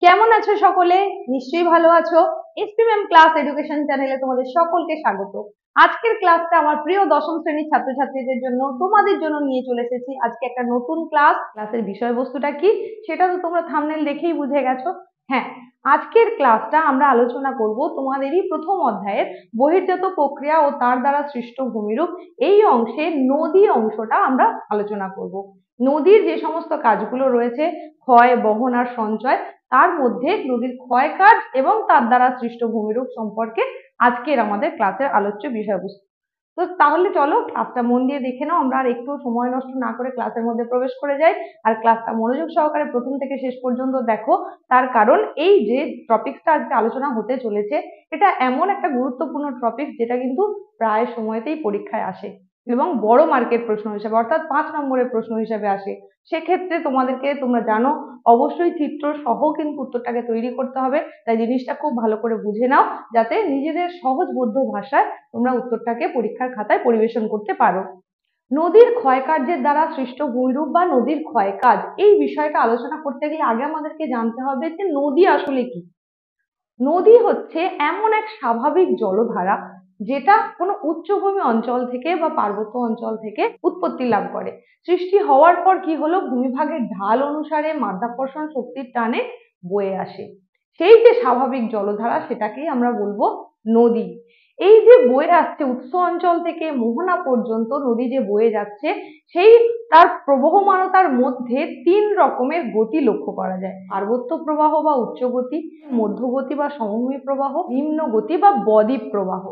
কেমন আছো সকলে? নিশ্চয়ই ভালো আছো। এসপিএম ক্লাস এডুকেশন চ্যানেলে তোমাদের সকলকে স্বাগত। আজকের ক্লাসটা আমার প্রিয় দশম শ্রেণীর ছাত্রছাত্রীদের জন্য, তোমাদের জন্য নিয়ে চলে এসেছি। আজকে একটা নতুন ক্লাসের বিষয়বস্তুটা কি সেটা তো তোমরা থাম্বনেল দেখেই বুঝে গেছো। হ্যাঁ, আজকের ক্লাসটা আমরা আলোচনা করব তোমাদেরই প্রথম অধ্যায়ের বহির্জাত প্রক্রিয়া ও তার দ্বারা সৃষ্ট ভূমিরূপ। এই অংশে নদী অংশটা আমরা আলোচনা করব। নদীর যে সমস্ত কাজগুলো রয়েছে, ক্ষয়, বহন আর সঞ্চয়, তার মধ্যে নদীর ক্ষয় কাজ এবং তার দ্বারা সৃষ্ট ভূমিরূপ সম্পর্কে আজকের আমাদের ক্লাসের আলোচ্য বিষয়বস্তু। তো তাহলে চলো ক্লাসটা মন দিয়ে দেখে নাও। আমরা আর একটু সময় নষ্ট না করে ক্লাসের মধ্যে প্রবেশ করে যাই, আর ক্লাসটা মনোযোগ সহকারে প্রথম থেকে শেষ পর্যন্ত দেখো। তার কারণ এই যে টপিকটা আজকে আলোচনা হতে চলেছে, এটা এমন একটা গুরুত্বপূর্ণ টপিক যেটা কিন্তু প্রায় সময়তেই পরীক্ষায় আসে এবং বড় মার্কের প্রশ্ন হিসেবে, অর্থাৎ 5 নম্বরের প্রশ্ন হিসেবে আসে। সেক্ষেত্রে তোমরা জানো অবশ্যই চিত্র সহ কিন্তু উত্তরটাকে তৈরি করতে হবে। তাই জিনিসটা খুব ভালো করে বুঝে নাও, যাতে নিজেদের সহজবোধ্য ভাষায় তোমরা উত্তরটাকে পরীক্ষার খাতায় পরিবেশন করতে পারো। নদীর ক্ষয়কার্যের দ্বারা সৃষ্ট ভূমিরূপ বা নদীর ক্ষয়কাজ, এই বিষয়টা আলোচনা করতে গেলে আগে আমাদেরকে জানতে হবে যে নদী আসলে কি। নদী হচ্ছে এমন এক স্বাভাবিক জলধারা যেটা কোনো উচ্চভূমি অঞ্চল থেকে বা পার্বত্য অঞ্চল থেকে উৎপত্তি লাভ করে। সৃষ্টি হওয়ার পর কি হলো, ভূমিভাগের ঢাল অনুসারে মাধ্যাকর্ষণ শক্তির টানে বয়ে আসে। সেই যে স্বাভাবিক জলধারা সেটাকেই আমরা বলবো নদী। এই যে বয়ে আসছে উৎস অঞ্চল থেকে মোহনা পর্যন্ত নদী যে বয়ে যাচ্ছে, সেই তার প্রবহমানতার মধ্যে 3 রকমের গতি লক্ষ্য করা যায়: পার্বত্য প্রবাহ বা উচ্চ গতি, মধ্যগতি বা সমভূমি প্রবাহ, নিম্ন গতি বা বদ্বীপ প্রবাহ।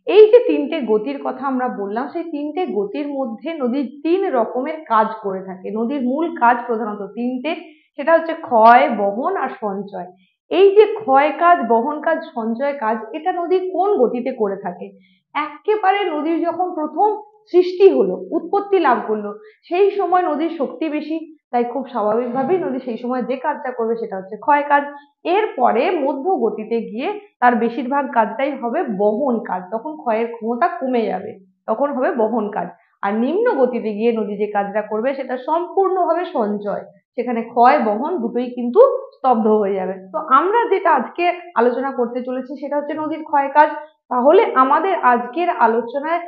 এই যে 3টে গতির কথা আমরা বললাম, সেই 3টে গতির মধ্যে নদী 3 রকমের কাজ করে থাকে। নদীর মূল কাজ প্রধানত 3টে, সেটা হচ্ছে ক্ষয়, বহন আর সঞ্চয়। এই যে ক্ষয় কাজ, বহন কাজ, সঞ্চয় কাজ, এটা নদী কোন গতিতে করে থাকে? একেবারে নদীর যখন প্রথম সৃষ্টি হলো, উৎপত্তি লাভ করলো, সেই সময় নদীর শক্তি বেশি, তাই খুব স্বাভাবিকভাবেই নদী সেই সময় যে কাজটা করবে সেটা হচ্ছে ক্ষয় কাজ। এরপরে মধ্য গতিতে গিয়ে তার বেশিরভাগ কাজটাই হবে বহন কাজ, তখন ক্ষয়ের ক্ষমতা কমে যাবে, তখন হবে বহন কাজ। আর নিম্ন গতিতে গিয়ে নদী যে কাজটা করবে সেটা সম্পূর্ণভাবে সঞ্চয়, সেখানে ক্ষয় বহন দুটোই কিন্তু স্তব্ধ হয়ে যাবে। তো আমরা যেটা আজকে আলোচনা করতে চলেছি সেটা হচ্ছে নদীর ক্ষয় কাজ। তাহলে আমাদের আজকের আলোচনায়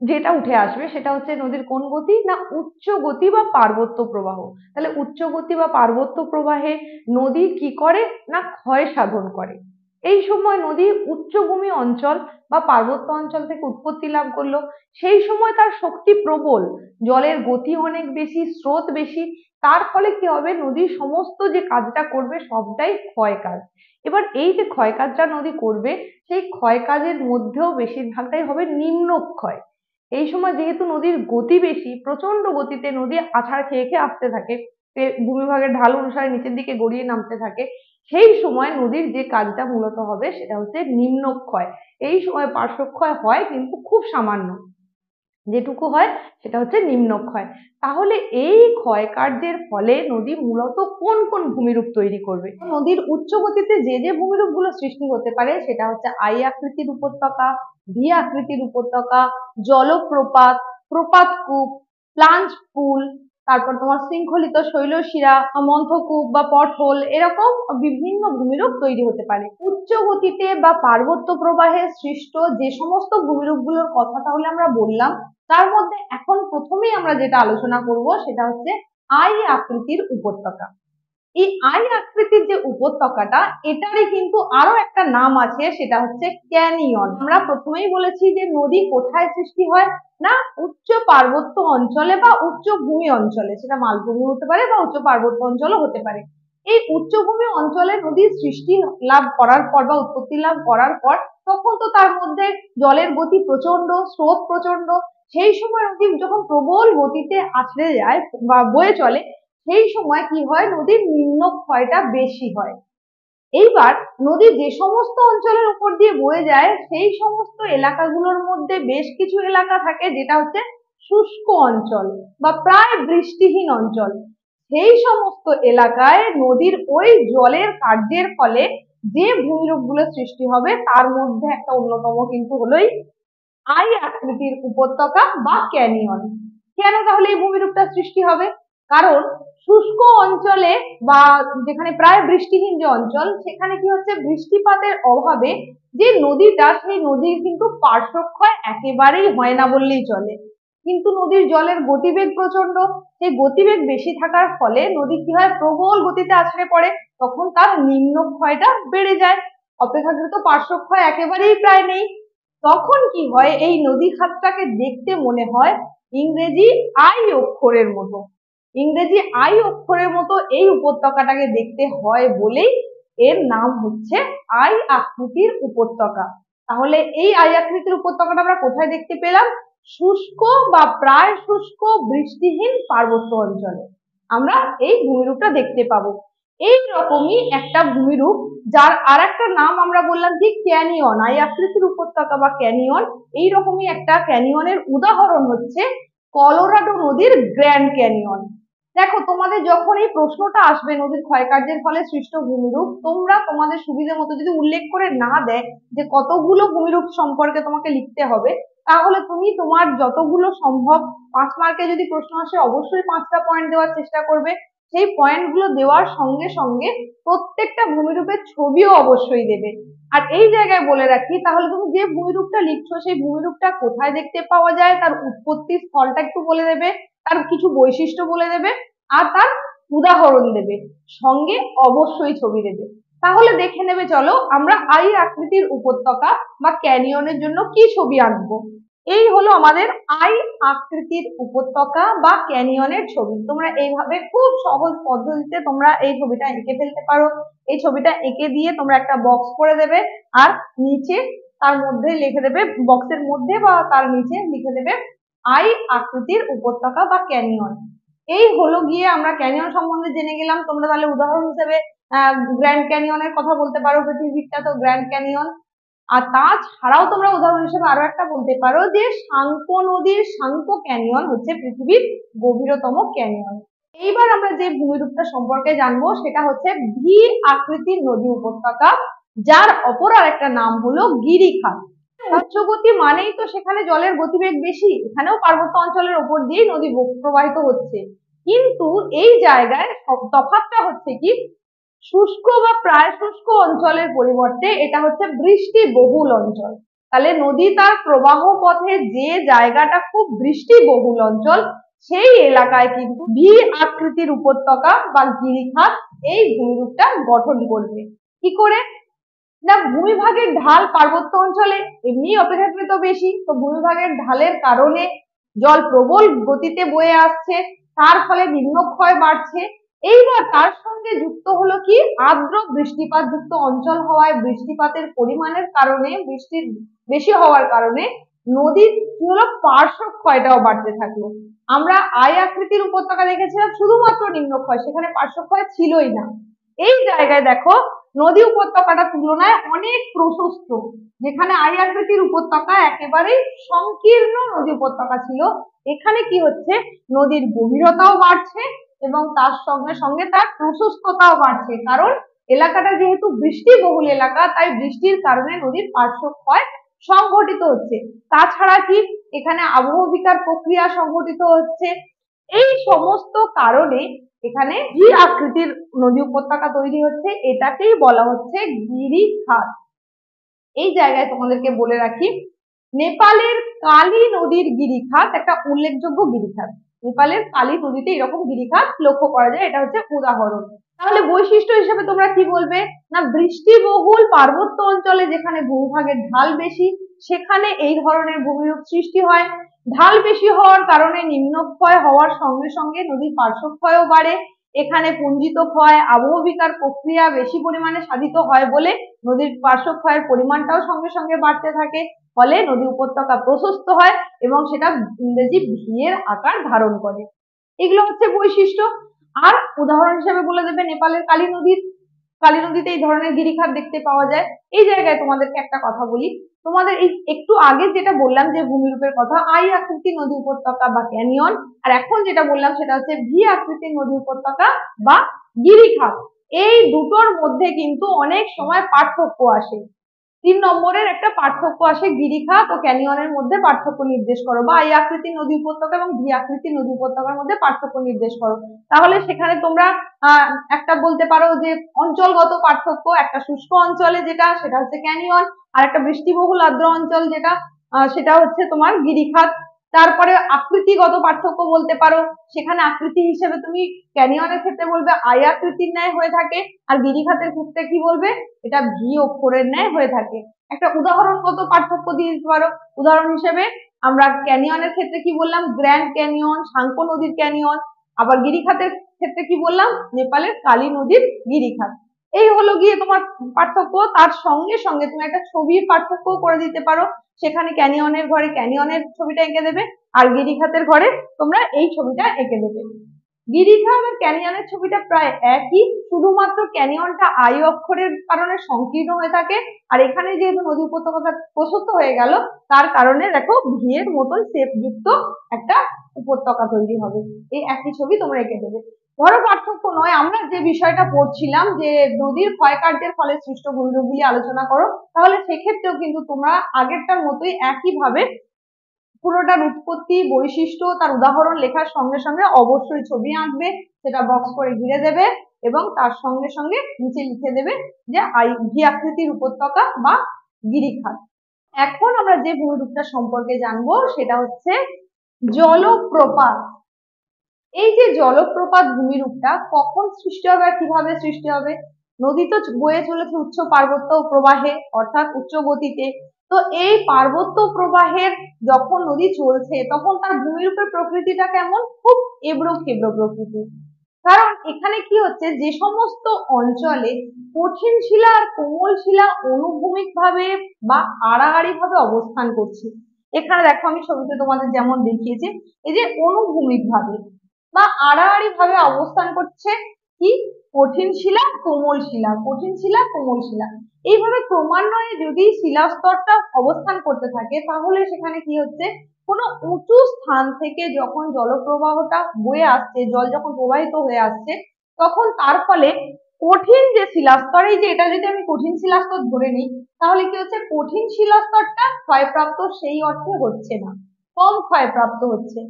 যেটা উঠে আসবে সেটা হচ্ছে নদীর কোন গতি না উচ্চ গতি বা পার্বত্য প্রবাহ। তাহলে উচ্চ গতি বা পার্বত্য প্রবাহে নদী কি করে না ক্ষয় সাধন করে। এই সময় নদী উচ্চভূমি অঞ্চল বা পার্বত্য অঞ্চল থেকে উৎপত্তি লাভ করলো, সেই সময় তার শক্তি প্রবল, জলের গতি অনেক বেশি, স্রোত বেশি। তার ফলে কি হবে, নদীর সমস্ত যে কাজটা করবে সবটাই ক্ষয় কাজ। এবার এই যে ক্ষয় কাজটা নদী করবে, সেই ক্ষয় কাজের মধ্যেও বেশিরভাগটাই হবে নিম্নক্ষয়। এই সময় যেহেতু নদীর গতি বেশি, প্রচন্ড গতিতে নদী আছাড় খেয়ে খেয়ে আসতে থাকে, ভূমিভাগের ঢাল অনুসারে নিচের দিকে গড়িয়ে নামতে থাকে। সেই সময় নদীর যে কাজটা মূলত হবে সেটা হচ্ছে নিম্নক্ষয়। এই সময় পার্শ্বক্ষয় হয় কিন্তু খুব সামান্য, যেটুকু হয় সেটা হচ্ছে নিম্নক্ষয়। তাহলে এই ক্ষয় কার্যের ফলে নদী মূলত কোন কোন ভূমিরূপ তৈরি করবে? নদীর উচ্চ গতিতে যে যে ভূমিরূপ গুলো সৃষ্টি হতে পারে সেটা হচ্ছে আই আকৃতির উপত্যকা, ভি আকৃতির উপত্যকা, জলপ্রপাত, প্রপাতকূপ, প্লাঞ্চ পুল, তারপর তোমার শৃঙ্খলিত শৈলশিরা, মন্থকূপ বা পটহোল, এরকম বিভিন্ন ভূমিরূপ তৈরি হতে পারে। উচ্চ গতিতে বা পার্বত্য প্রবাহে সৃষ্ট যে সমস্ত ভূমিরূপ গুলোর কথা তাহলে আমরা বললাম, তার মধ্যে এখন প্রথমেই আমরা যেটা আলোচনা করব সেটা হচ্ছে আই আকৃতির উপত্যকা। এই আই আকৃতির যে উপত্যকাটা, এটারই কিন্তু আরো একটা নাম আছে, সেটা হচ্ছে ক্যানিয়ন। আমরা প্রথমেই বলেছি যে নদী কোথায় সৃষ্টি হয় না উচ্চ পার্বত্য অঞ্চলে বা উচ্চভূমি অঞ্চলে, সেটা মালভূমি হতে পারে বা উচ্চ পার্বত্য অঞ্চলও হতে পারে। এই উচ্চভূমি অঞ্চলে নদীর সৃষ্টি লাভ করার পর বা উৎপত্তি লাভ করার পর, তখন তো তার মধ্যে জলের গতি প্রচন্ড, স্রোত প্রচন্ড। সেই সময় নদী যখন প্রবল গতিতে আছড়ে যায় বা বয়ে চলে, সেই সময় কি হয়, নদীর নিম্নক্ষয়টা বেশি হয়। এইবার নদী যে সমস্ত অঞ্চলের উপর দিয়ে বয়ে যায়, সেই সমস্ত এলাকাগুলোর মধ্যে বেশ কিছু এলাকা থাকে যেটা হচ্ছে শুষ্ক অঞ্চল বা প্রায় বৃষ্টিহীন অঞ্চল। সেই সমস্ত এলাকায় নদীর ওই জলের কার্যের ফলে যে ভূমিরূপ গুলো সৃষ্টি হবে, তার মধ্যে একটা অন্যতম কিন্তু হলোই আই আকৃতির উপত্যকা বা ক্যানিয়ন। কেন তাহলে এই ভূমিরূপটা সৃষ্টি হবে? কারণ শুষ্ক অঞ্চলে বা যেখানে প্রায় বৃষ্টিহীন যে অঞ্চল, সেখানে কি হচ্ছে, বৃষ্টিপাতের অভাবে যে নদীটা, সেই নদীর কিন্তু পার্শ্বক্ষয় একেবারেই হয় না বললেই চলে। কিন্তু নদীর জলের গতিবেগ প্রচন্ড, সেই গতিবেগ বেশি থাকার ফলে নদী কি হয়, প্রবল গতিতে আছড়ে পড়ে, তখন তার নিম্নক্ষয়টা বেড়ে যায়, অপেক্ষাকৃত পার্শ্বক্ষয় একেবারেই প্রায় নেই। তখন কি হয়, এই নদী খাতটাকে দেখতে মনে হয় ইংরেজি আই অক্ষরের মতো। ইংরেজি আই অক্ষরের মতো এই উপত্যকাটাকে দেখতে হয় বলেই এর নাম হচ্ছে আই আকৃতির উপত্যকা। তাহলে এই আই আকৃতির উপত্যকাটা আমরা কোথায় দেখতে পেলাম? শুষ্ক বা প্রায় শুষ্ক বৃষ্টিহীন পার্বত্য অঞ্চলে আমরা এই ভূমিরূপটা দেখতে পাবো। এই রকমই একটা ভূমিরূপ, যার আর একটা নাম আমরা বললাম কি ক্যানিয়ন, আই আকৃতির উপত্যকা বা ক্যানিয়ন। এইরকমই একটা ক্যানিয়নের উদাহরণ হচ্ছে কলোরাডো নদীর গ্র্যান্ড ক্যানিয়ন। দেখো, তোমাদের যখন এই প্রশ্নটা আসবে নদীর ক্ষয়কার্যের ফলে সৃষ্ট ভূমিরূপ, তোমরা তোমাদের সুবিধা মতো যদি উল্লেখ করে না দেয় যে কতগুলো ভূমিরূপ সম্পর্কে তোমাকে লিখতে হবে, তাহলে তুমি তোমার যতগুলো সম্ভব, 5 মার্কে যদি প্রশ্ন আসে অবশ্যই 5টা পয়েন্ট দেওয়ার চেষ্টা করবে। সেই পয়েন্টগুলো দেওয়ার সঙ্গে সঙ্গে প্রত্যেকটা ভূমিরূপের ছবিও অবশ্যই দেবে। আর এই জায়গায় বলে রাখি, তাহলে তুমি যে ভূমিরূপটা লিখছো সেই ভূমিরূপটা কোথায় দেখতে পাওয়া যায়, তার উৎপত্তি স্থলটা একটু বলে দেবে, তার কিছু বৈশিষ্ট্য বলে দেবে, আর তার উদাহরণ দেবে, সঙ্গে অবশ্যই ছবি দেবে। তাহলে দেখে নেবে, চলো আমরা আই আকৃতির উপত্যকা বা ক্যানিয়নের জন্য কি ছবি আঁকবো। এই হলো আমাদের আই আকৃতির উপত্যকা বা ক্যানিয়নের ছবি। তোমরা এইভাবে খুব সহজ পদ্ধতিতে তোমরা এই ছবিটা এঁকে ফেলতে পারো। এই ছবিটা এঁকে দিয়ে তোমরা একটা বক্স করে দেবে, আর নিচে তার মধ্যে লিখে দেবে, বক্সের মধ্যে বা তার নিচে লিখে দেবে আই আকৃতির উপত্যকা বা ক্যানিয়ন। এই হলো গিয়ে আমরা ক্যানিয়ন সম্বন্ধে জেনে গেলাম। তোমরা তাহলে উদাহরণ হিসেবে গ্র্যান্ড ক্যানিয়নের কথা বলতে পারো, পৃথিবীর বিখ্যাত গ্র্যান্ড ক্যানিয়ন। আর তাছাড়াও তোমরা উদাহরণ হিসেবে আরো একটা বলতে পারো যে সাংপো নদীর সাংপো ক্যানিয়ন হচ্ছে পৃথিবীর গভীরতম ক্যানিয়ন। এইবার আমরা যে ভূমিরূপটা সম্পর্কে জানবো সেটা হচ্ছে ভি আকৃতির নদী উপত্যকা, যার অপর আর একটা নাম হলো গিরিখাত। উচ্চগতি মানেই তো সেখানে জলের গতিবেগ বেশি, এখানেও পার্বত্য অঞ্চলের উপর দিয়েই নদী প্রবাহিত হচ্ছে, কিন্তু এই জায়গায় তফাৎটা হচ্ছে কি, শুষ্ক বা প্রায় শুষ্ক অঞ্চলের পরিবর্তে এটা হচ্ছে বৃষ্টি বহুল অঞ্চল। তাহলে নদী তার প্রবাহ পথে যে জায়গাটা খুব বৃষ্টি বহুল অঞ্চল, সেই এলাকায় কিন্তু ভি আকৃতির উপত্যকা বা গিরিখাত এই ভূমিরূপটা গঠন করবে। কি করে না, ভূমিভাগের ঢাল পার্বত্য অঞ্চলে এমনি অপেক্ষাকৃত বেশি, তো ভূমিভাগের ঢালের কারণে জল প্রবল গতিতে বয়ে আসছে, তার ফলে নিম্নক্ষয় বাড়ছে। এইবার তার সঙ্গে যুক্ত হলো কি, আর্দ্র বৃষ্টিপাত যুক্ত অঞ্চল হওয়ায় বৃষ্টিপাতের পরিমাণের কারণে, বৃষ্টির বেশি হওয়ার কারণে নদীর কি হলো, পার্শ্বক্ষয়টাও বাড়তে থাকলো। আমরা আই আকৃতির উপত্যকা দেখেছিলাম শুধুমাত্র নিম্নক্ষয়, সেখানে পার্শ্বক্ষয় ছিলই না। এই জায়গায় দেখো, নদী উপত্যকাটা তুলনায় অনেক প্রশস্ত, যেখানে আই আকৃতির উপত্যকা একেবারেই সংকীর্ণ নদী উপত্যকা ছিল, এখানে কি হচ্ছে, নদীর গভীরতাও বাড়ছে এবং তার সঙ্গে সঙ্গে তার প্রশস্ততাও বাড়ছে, কারণ এলাকাটা যেহেতু বৃষ্টিবহুল এলাকা, তাই বৃষ্টির কারণে নদীর পার্শ্বক্ষয় সংঘটিত হচ্ছে। তাছাড়া কি, এখানে আবহবিকার প্রক্রিয়া সংঘটিত হচ্ছে। এই সমস্ত কারণে এখানে ভি আকৃতির নদী উপত্যকা তৈরি হচ্ছে, এটাকেই বলা হচ্ছে গিরিখাত। এই জায়গায় তোমাদেরকে বলে রাখি, নেপালের কালী নদীর গিরিখাত একটা উল্লেখযোগ্য গিরিখাত। নেপালের কালী নদীতে এরকম গিরিখাত লক্ষ্য করা যায়, এটা হচ্ছে উদাহরণ। তাহলে বৈশিষ্ট্য হিসেবে তোমরা কি বলবে না, বৃষ্টিবহুল পার্বত্য অঞ্চলে যেখানে ভূভাগের ঢাল বেশি, সেখানে এই ধরনের ভূমিরূপ সৃষ্টি হয়। ঢাল বেশি হওয়ার কারণে নিম্নক্ষয় হওয়ার সঙ্গে সঙ্গে নদীর পার্শ্বক্ষয়ও বাড়ে। এখানে পুঞ্জিত ক্ষয়, আবহবিকার প্রক্রিয়া বেশি পরিমাণে সাধিত হয় বলে নদীর পার্শ্বক্ষয়ের পরিমাণটাও সঙ্গে সঙ্গে বাড়তে থাকে, ফলে নদী উপত্যকা প্রশস্ত হয় এবং সেটা ইংরেজি ভি এর আকার ধারণ করে। এগুলো হচ্ছে বৈশিষ্ট্য। আর উদাহরণ হিসেবে বলে দেবে নেপালের কালী নদীতে এই ধরনের গিরিখাত দেখতে পাওয়া যায়। এই জায়গায় তোমাদেরকে একটা কথা বলি, তোমাদের এই একটু আগে যেটা বললাম যে ভূমিরূপের কথা, আই আকৃতির নদী উপত্যকা বা ক্যানিয়ন, আর এখন যেটা বললাম সেটা হচ্ছে ভি আকৃতির নদী উপত্যকা বা গিরিখাত। এই দুটোর মধ্যে কিন্তু অনেক সময় পার্থক্য আসে। 3 নম্বরের একটা পার্থক্য আসে, গিরিখাত ও ক্যানিয়নের মধ্যে পার্থক্য নির্দেশ করো, বা আই আকৃতির নদী উপত্যকা এবং ভি আকৃতির নদী উপত্যকার মধ্যে পার্থক্য নির্দেশ করো। তাহলে সেখানে তোমরা একটা বলতে পারো যে অঞ্চলগত পার্থক্য, একটা শুষ্ক অঞ্চলে যেটা সেটা হচ্ছে ক্যানিয়ন, আর একটা বৃষ্টিবহুল আর্দ্র অঞ্চল যেটা সেটা হচ্ছে তোমার গিরিখাত। তারপরে আকৃতিগত পার্থক্য বলতে পারো, সেখানে আকৃতি হিসেবে তুমি ক্যানিয়নের ক্ষেত্রে বলবে আই আকৃতির ন্যায় হয়ে থাকে, আর গিরিখাতের ক্ষেত্রে কি বলবে, এটা ভি অক্ষরের ন্যায় হয়ে থাকে। একটা উদাহরণগত পার্থক্য দিয়ে দিতে পারো, উদাহরণ হিসেবে আমরা ক্যানিয়নের ক্ষেত্রে কি বললাম, গ্র্যান্ড ক্যানিয়ন, সাংকো নদীর ক্যানিয়ন। আবার গিরিখাতের ক্ষেত্রে কি বললাম, নেপালের কালী নদীর গিরিখাত। এই হলো গিয়ে তোমার পার্থক্য। তার সঙ্গে সঙ্গে তুমি একটা ছবির পার্থক্য করে দিতে পারো, সেখানে ক্যানিয়নের ঘরে ক্যানিয়নের ছবিটা এঁকে দেবে, আর গিরিখাতের ঘরে তোমরা এই ছবিটা এঁকে দেবে। গিরিখাত আর ক্যানিয়নের ছবিটা প্রায় একই, শুধুমাত্র ক্যানিয়নটা আই অক্ষরের কারণে সংকীর্ণ হয়ে থাকে, আর এখানে যেহেতু নদী উপত্যকাটা প্রশস্ত হয়ে গেল, তার কারণে দেখো ভি এর মতন শেপ যুক্ত একটা উপত্যকা তৈরি হবে। এই একই ছবি তোমরা এঁকে দেবে। ধরো পার্থক্য নয়, আমরা যে বিষয়টা পড়ছিলাম যে নদীর ক্ষয়কার্যের ফলে সৃষ্ট ভূমিরূপগুলি আলোচনা করো, তাহলে সেক্ষেত্রেও কিন্তু তোমরা আগেরটার মতোই একইভাবে পুরোটার উৎপত্তি, বৈশিষ্ট্য, তার উদাহরণ লেখার সঙ্গে সঙ্গে অবশ্যই ছবি আঁকবে, সেটা বক্স করে ঘিরে দেবে, এবং তার সঙ্গে সঙ্গে নিচে লিখে দেবে যে ভি আকৃতির উপত্যকা বা গিরিখাত। এখন আমরা যে ভূমিরূপটা সম্পর্কে জানবো সেটা হচ্ছে জলপ্রপাত। এই যে জলপ্রপাত ভূমিরূপটা কখন সৃষ্টি হবে আর কিভাবে সৃষ্টি হবে? নদী তো বয়ে চলেছে উচ্চ পার্বত্য প্রবাহে, অর্থাৎ উচ্চ গতিতে। তো এই পার্বত্য প্রবাহের যখন নদী চলছে তখন তার ভূমিরূপের প্রকৃতিটা কেমন? খুব এবড়ো খেবড়ো প্রকৃতি। কারণ এখানে কি হচ্ছে, যে সমস্ত অঞ্চলে কঠিন শিলা আর কোমল শিলা অনুভূমিক ভাবে বা আড়াআড়ি ভাবে অবস্থান করছে, এখানে দেখো আমি ছবিতে তোমাদের যেমন দেখিয়েছি, এই যে অনুভূমিক ভাবে বা আড়াআড়ি ভাবে অবস্থান করছে কি, কঠিন শিলা কোমল শিলা, কঠিন শিলা কোমল শিলা। এইভাবে ক্রমান্বয়ে যদি শিলাস্তরটা অবস্থান করতে থাকে, তাহলে সেখানে কি হচ্ছে, কোনো উঁচু স্থান থেকে যখন জলপ্রবাহটা বয়ে আসছে, জল যখন প্রবাহিত হয়ে আসছে, তখন তার ফলে কঠিন যে শিলাস্তর, এই যে এটা যদি আমি কঠিন শিলাস্তর ধরে নিই, তাহলে কি হচ্ছে, কঠিন শিলাস্তরটা ক্ষয়প্রাপ্ত সেই অর্থে হচ্ছে না, কম ক্ষয়প্রাপ্ত হচ্ছে।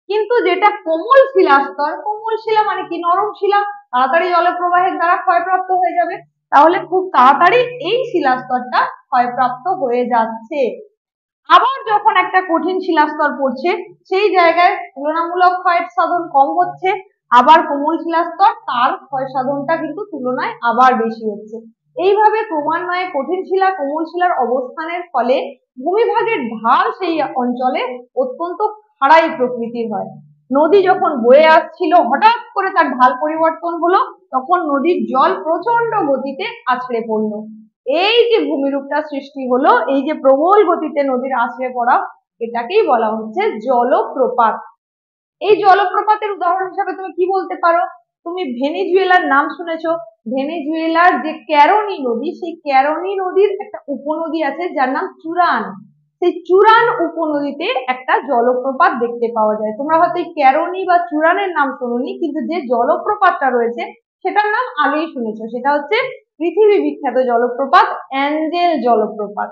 কিন্তু যেটা কোমল শিলাস্তর, কোমল শিলা মানে কি, নরম শিলা, তাড়াতাড়ি জলপ্রবাহের দ্বারা ক্ষয়প্রাপ্ত হয়ে যাবে, তাহলে খুব তাড়াতাড়ি এই শিলাস্তরটা ক্ষয়প্রাপ্ত হয়ে যাচ্ছে। আবার যখন একটা কঠিন শিলাস্তর পড়ছে, সেই জায়গায় তুলনামূলক ক্ষয় সাধন কম হচ্ছে, আবার কোমল শিলাস্তর তার ক্ষয় সাধনটা কিন্তু তুলনায় আবার বেশি হচ্ছে। এইভাবে ক্রমান্বয়ে কঠিন শিলা কোমল শিলার অবস্থানের ফলে ভূমিভাগের ঢাল সেই অঞ্চলে অত্যন্ত খাড়াই প্রকৃতির হয়। নদী যখন বয়ে আসছিল, হঠাৎ করে তার ঢাল পরিবর্তন হলো, তখন নদীর জল প্রচন্ড গতিতে আছড়ে পড়লো। এই যে ভূমিরূপটা সৃষ্টি হলো, এই যে প্রবল গতিতে নদীর আছড়ে পড়া, এটাকেই বলা হচ্ছে জলপ্রপাত। এই জলপ্রপাতের উদাহরণ হিসাবে তুমি কি বলতে পারো? তুমি ভেনেজুয়েলার নাম শুনেছো? ভেনেজুয়েলার যে ক্যারোনি নদী, সেই ক্যারোনি নদীর একটা উপনদী আছে যার নাম চুরান। সেই চুরান উপনদীতে একটা জলপ্রপাত দেখতে পাওয়া যায়। তোমরা হয়তো এই ক্যারোনি বা চুরানের নাম শোনোনি, কিন্তু যে জলপ্রপাতটা রয়েছে সেটার নাম আগেই শুনেছো, সেটা হচ্ছে পৃথিবী বিখ্যাত জলপ্রপাত অ্যাঞ্জেল জলপ্রপাত।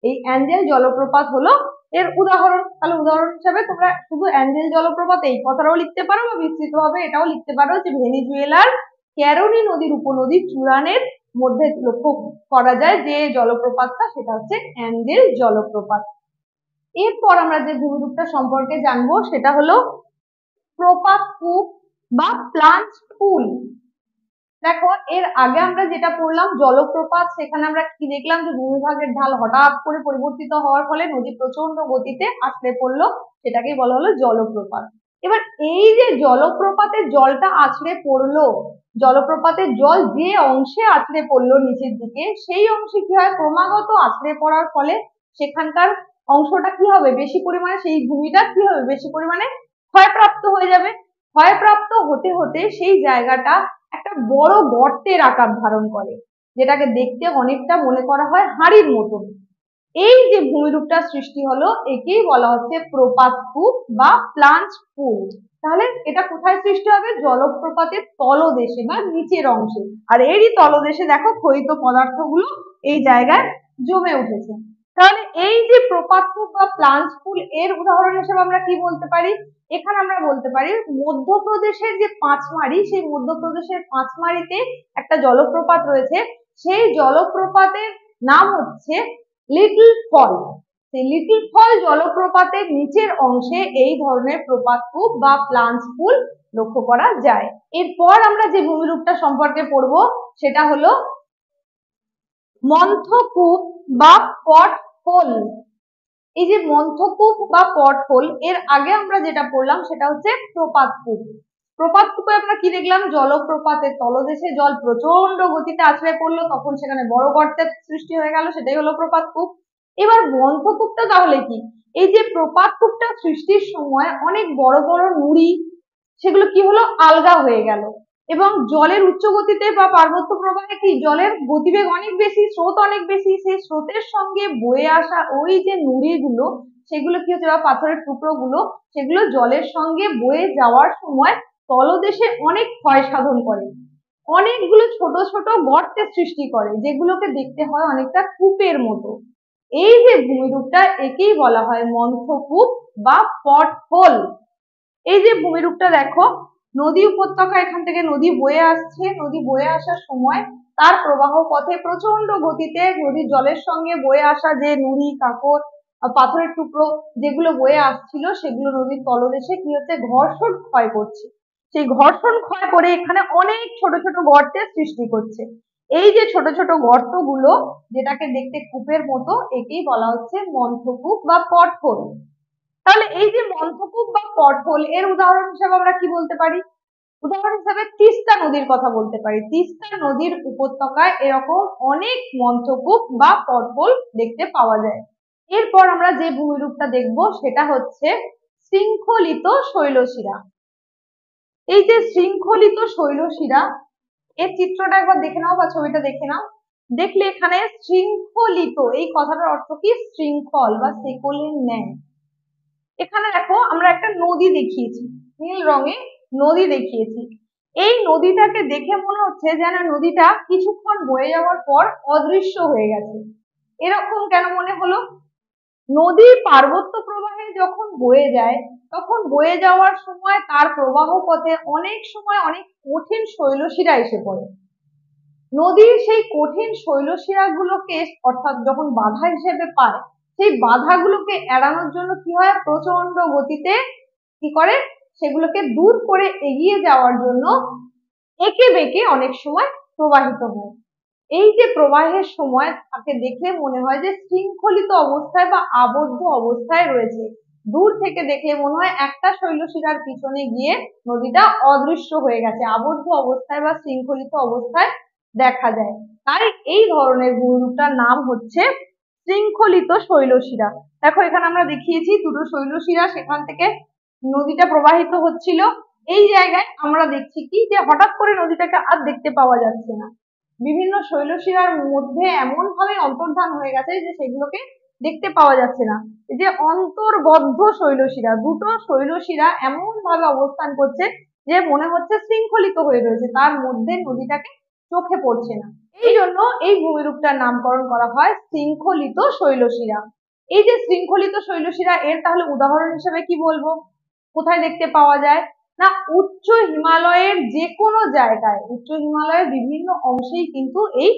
এই অ্যাঞ্জেল জলপ্রপাত হলো এর উদাহরণ। তাহলে উদাহরণ হিসাবে তোমরা শুধু অ্যাঞ্জেল জলপ্রপাত এই কথাটাও লিখতে পারো, বা বিস্তৃতভাবে এটাও লিখতে পারো যে ভেনেজুয়েলার ক্যারোনি নদীর উপনদী চুরানের মধ্যে লক্ষ্য করা যায় যে জলপ্রপাতটা, সেটা হচ্ছে অ্যাঞ্জেল জলপ্রপাত। এরপর আমরা যে ভূমিরূপটা সম্পর্কে জানবো সেটা হলো প্রপাত কূপ বা প্লাঞ্চ পুল। দেখো এর আগে আমরা যেটা পড়লাম জলপ্রপাত, সেখানে আমরা কি দেখলাম যে ভূমিভাগের ঢাল হঠাৎ করে পরিবর্তিত হওয়ার ফলে নদী প্রচন্ড গতিতে আছড়ে পড়লো, সেটাকেই বলা হলো জলপ্রপাত। এবার এই যে জলপ্রপাতের জলটা আছড়ে পড়লো, জলপ্রপাতের জল যে অংশে আছড়ে পড়লো নিচের দিকে, সেই অংশে কি হয়, ক্রমাগত আছড়ে পড়ার ফলে সেখানকার অংশটা কি হবে, বেশি পরিমাণে সেই ভূমিটা কি হবে, বেশি পরিমাণে ক্ষয়প্রাপ্ত হয়ে যাবে। ক্ষয়প্রাপ্ত হতে হতে সেই জায়গাটা একটা বড় গর্তের আকার ধারণ করে, যেটাকে দেখতে অনেকটা মনে করা হয় হাড়ির মতন। এই যে ভূমিরূপটা সৃষ্টি হলো, একেই বলা হচ্ছে প্রপাত কূপ বা প্লাঞ্চ পুল। তাহলে এটা কোথায় সৃষ্টি হবে, জলপ্রপাতের তলদেশে বা নিচের অংশে। আর এরই তলদেশে দেখো ক্ষয়িত পদার্থগুলো এই জায়গায় জমে উঠেছে। তাহলে এই যে প্রপাতপুর বা প্লাঞ্চপুর এর উদাহরণ হিসেবে আমরা কি বলতে পারি, এখানে আমরা বলতে পারি মধ্যপ্রদেশের যে পাঁচমারি, সেই মধ্যপ্রদেশের পাঁচমারিতে একটা জলপ্রপাত রয়েছে, সেই জলপ্রপাতের নাম হচ্ছে লিটল ফল। সেই লিটল ফল জলপ্রপাতের নিচের অংশে এই ধরনের প্রপাতকূপ বা প্লাঞ্চপুল লক্ষ্য করা যায়। এরপর আমরা যে ভূমিরূপটা সম্পর্কে পড়বো সেটা হলো মন্থকূপ বা পট হোল। এই যে মন্থকূপ বা পট হোল, এর আগে আমরা যেটা পড়লাম সেটা হচ্ছে প্রপাতকূপ। প্রপাতকূপে আমরা কি দেখলাম, জলপ্রপাতের তলদেশে জল প্রচন্ড গতিতে আছড়ে পড়লো, তখন সেখানে বড় গর্তের সৃষ্টি হয়ে গেল, সেটাই হলো প্রপাতকূপ। এবার মন্থকূপটা তাহলে কি, এই যে প্রপাতকূপটা সৃষ্টির সময় অনেক বড় বড় নুড়ি, সেগুলো কি হলো, আলগা হয়ে গেল, এবং জলের উচ্চ গতিতে বা পার্বত্য প্রবাহে কি জলের গতিবেগ অনেক বেশি, স্রোত অনেক বেশি, সেই স্রোতের সঙ্গে বয়ে আসা ওই যে নুড়িগুলো, সেগুলো কি হচ্ছে, বা পাথরের টুকরো গুলো, সেগুলো জলের সঙ্গে বয়ে যাওয়ার সময় তলদেশে অনেক ক্ষয় সাধন করে, অনেকগুলো ছোট ছোট গর্তের সৃষ্টি করে, যেগুলোকে দেখতে হয় অনেকটা কূপের মতো। এই যে ভূমিরূপটা, একেই বলা হয় মন্থকূপ বা পট হোল। এই যে ভূমিরূপটা দেখো, নদী উপত্যকা, এখান থেকে নদী বয়ে আসছে, নদী বয়ে আসার সময় তার প্রবাহ পথে প্রচন্ড গতিতে নদীর জলের সঙ্গে বয়ে আসা যে নুড়ি, কাকর, পাথরের টুকরো যেগুলো বয়ে আসছিল, সেগুলো নদীর তলদেশে কি হচ্ছে, ঘর্ষণ ক্ষয় করছে। সেই ঘর্ষণ ক্ষয় করে এখানে অনেক ছোট ছোট গর্তের সৃষ্টি করছে। এই যে ছোট ছোট গর্তগুলো, যেটাকে দেখতে কূপের মতো, একেই বলা হচ্ছে মন্থকূপ বা পটহোল। তাহলে এই যে মন্থকূপ বা পটহোল এর উদাহরণ হিসেবে আমরা কি বলতে পারি, উদাহরণ হিসেবে তিস্তা নদীর কথা বলতে পারি। তিস্তা নদীর উপত্যকায় এরকম অনেক মন্থকূপ বা পটহোল দেখতে পাওয়া যায়। এরপর আমরা যে ভূমিরূপটা দেখব সেটা হচ্ছে শৃঙ্খলিত শৈলশিরা। এই যে শৃঙ্খলিত শৈলশিরা, এর চিত্রটা একবার দেখে নাও বা ছবিটা দেখে নাও। দেখলে এখানে শৃঙ্খলিত এই কথাটার অর্থ কি, শৃঙ্খল বা শেকলের ন্যায়। এখানে দেখো আমরা একটা নদী দেখিয়েছি, নীল রঙে নদী দেখিয়েছি। এই নদীটাকে দেখে মনে হচ্ছে যেন নদীটা কিছুক্ষণ বয়ে যাওয়ার পর অদৃশ্য হয়ে গেছে। এরকম কেন মনে হলো, নদী পার্বত্য প্রবাহে যখন বয়ে যায়, তখন বয়ে যাওয়ার সময় তার প্রবাহ পথে অনেক সময় অনেক কঠিন শৈলশিরা এসে পড়ে। নদীর সেই কঠিন শৈলশিরা গুলোকে অর্থাৎ যখন বাধা হিসেবে পায়, সেই বাধাগুলোকে এড়ানোর জন্য কি হয়, প্রচন্ড গতিতে কি করে, সেগুলোকে দূর করে এগিয়ে যাওয়ার জন্য একে বেঁকে অনেক সময় প্রবাহিত হয়। এই যে প্রবাহের সময় তাকে দেখলে মনে হয় যে শৃঙ্খলিত অবস্থায় বা আবদ্ধ অবস্থায় রয়েছে, দূর থেকে দেখলে মনে হয় একটা শৈলশিরার পিছনে গিয়ে নদীটা অদৃশ্য হয়ে গেছে, আবদ্ধ অবস্থায় বা শৃঙ্খলিত অবস্থায় দেখা যায়। তাই এই ধরনের ভূমিরূপটার নাম হচ্ছে শৃঙ্খলিত শৈলশিরা। দেখো এখানে আমরা দেখিয়েছি দুটো শৈলশিরা, সেখান থেকে নদীটা প্রবাহিত হচ্ছিল। এই জায়গায় আমরা দেখছি কি, যে হঠাৎ করে নদীটাকে আর দেখতে পাওয়া যাচ্ছে না, বিভিন্ন শৈলশিরার মধ্যে এমন ভাবে অন্তর্ধান হয়ে গেছে যে সেগুলোকে দেখতে পাওয়া যাচ্ছে না। এই যে অন্তর্বদ্ধ শৈলশিরা, দুটো শৈলশিরা এমন ভাবে অবস্থান করছে যে মনে হচ্ছে শৃঙ্খলিত হয়ে রয়েছে, তার মধ্যে নদীটাকে চোখে পড়ছে না। এই জন্য এই ভূমিরূপটার নামকরণ করা হয় শৃঙ্খলিত শৈলশিরা। এই যে শৃঙ্খলিত শৈলশিরা, এর তাহলে উদাহরণ হিসেবে কি বলবো, কোথায় দেখতে পাওয়া যায় না, উচ্চ হিমালয়ের যে কোনো জায়গায়, উচ্চ হিমালয়ের বিভিন্ন অংশেই কিন্তু এই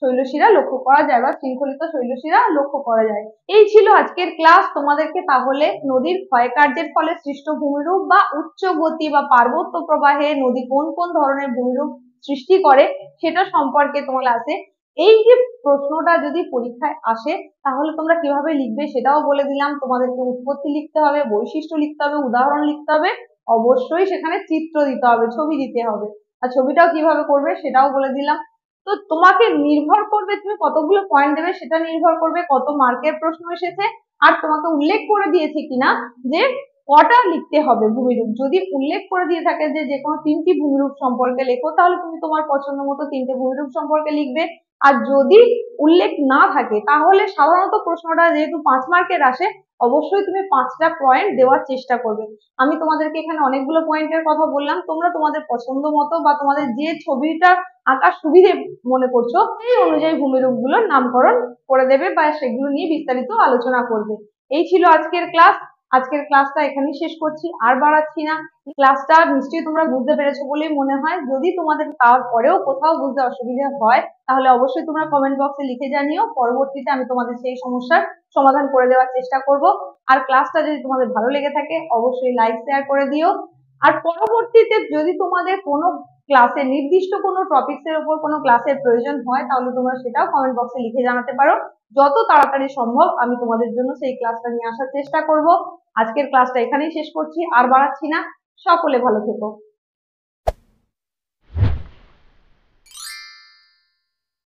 শৈলশিরা লক্ষ্য করা যায় বা শৃঙ্খলিত শৈলশিরা লক্ষ্য করা যায়। এই ছিল আজকের ক্লাস। তোমাদেরকে তাহলে নদীর ক্ষয়কার্যের ফলে সৃষ্ট ভূমিরূপ বা উচ্চ গতি বা পার্বত্য প্রবাহে নদী কোন কোন ধরনের ভূমিরূপ সৃষ্টি করে সেটা সম্পর্কে তোমার ক্লাসে, এই যে প্রশ্নটা যদি পরীক্ষায় আসে তাহলে তোমরা কিভাবে লিখবে সেটাও বলে দিলাম। তোমাদেরকে উৎপত্তি লিখতে হবে, বৈশিষ্ট্য লিখতে হবে, উদাহরণ লিখতে হবে, অবশ্যই সেখানে চিত্র দিতে হবে, ছবি দিতে হবে, আর ছবিটাও কিভাবে করবে সেটাও বলে দিলাম। তো তোমাকে নির্ভর করবে তুমি কতগুলো পয়েন্ট দেবে, সেটা নির্ভর করবে কত মার্কের প্রশ্ন এসেছে, আর তোমাকে উল্লেখ করে দিয়েছে কিনা যে কটা লিখতে হবে ভূমিরূপ। যদি উল্লেখ করে দিয়ে থাকে যে যে কোনো তিনটি ভূমিরূপ সম্পর্কে লেখো, তাহলে তুমি তোমার পছন্দ মতো তিনটে ভূমিরূপ সম্পর্কে লিখবে। আর যদি উল্লেখ না থাকে তাহলে সাধারণত প্রশ্নটা যেহেতু 5 মার্কের আসে, অবশ্যই তুমি 5টা পয়েন্ট দেওয়ার চেষ্টা করবে। আমি তোমাদেরকে এখানে অনেকগুলো পয়েন্টের কথা বললাম, তোমরা তোমাদের পছন্দ মতো বা তোমাদের যে ছবিটা আঁকার সুবিধে মনে করছো সেই অনুযায়ী ভূমিরূপগুলোর নামকরণ করে দেবে বা সেগুলো নিয়ে বিস্তারিত আলোচনা করবে। এই ছিল আজকের ক্লাস। আজকের ক্লাসটা এখানেই শেষ করছি, আর বাড়াচ্ছি না। ক্লাসটা নিশ্চয়ই তোমরা বুঝতে পেরেছো বলেই মনে হয়। যদি তোমাদের তারপরেও কোথাও বুঝতে অসুবিধা হয় তাহলে অবশ্যই তোমরা কমেন্ট বক্সে লিখে জানিও, পরবর্তীতে আমি তোমাদের সেই সমস্যার সমাধান করে দেওয়ার চেষ্টা করব। আর ক্লাসটা যদি তোমাদের ভালো লেগে থাকে অবশ্যই লাইক শেয়ার করে দিও। আর পরবর্তীতে যদি তোমাদের কোনো ক্লাসে নির্দিষ্ট কোনো টপিকস এর উপর কোনো ক্লাসের প্রয়োজন হয় তাহলে তোমরা সেটাও কমেন্ট বক্সে লিখে জানাতে পারো। যত তাড়াতাড়ি সম্ভব আমি তোমাদের জন্য সেই ক্লাসটা নিয়ে আসার চেষ্টা করব। আজকের ক্লাসটা এখানেই শেষ করছি, আর বাড়াচ্ছি না। সকলে ভালো থেকো।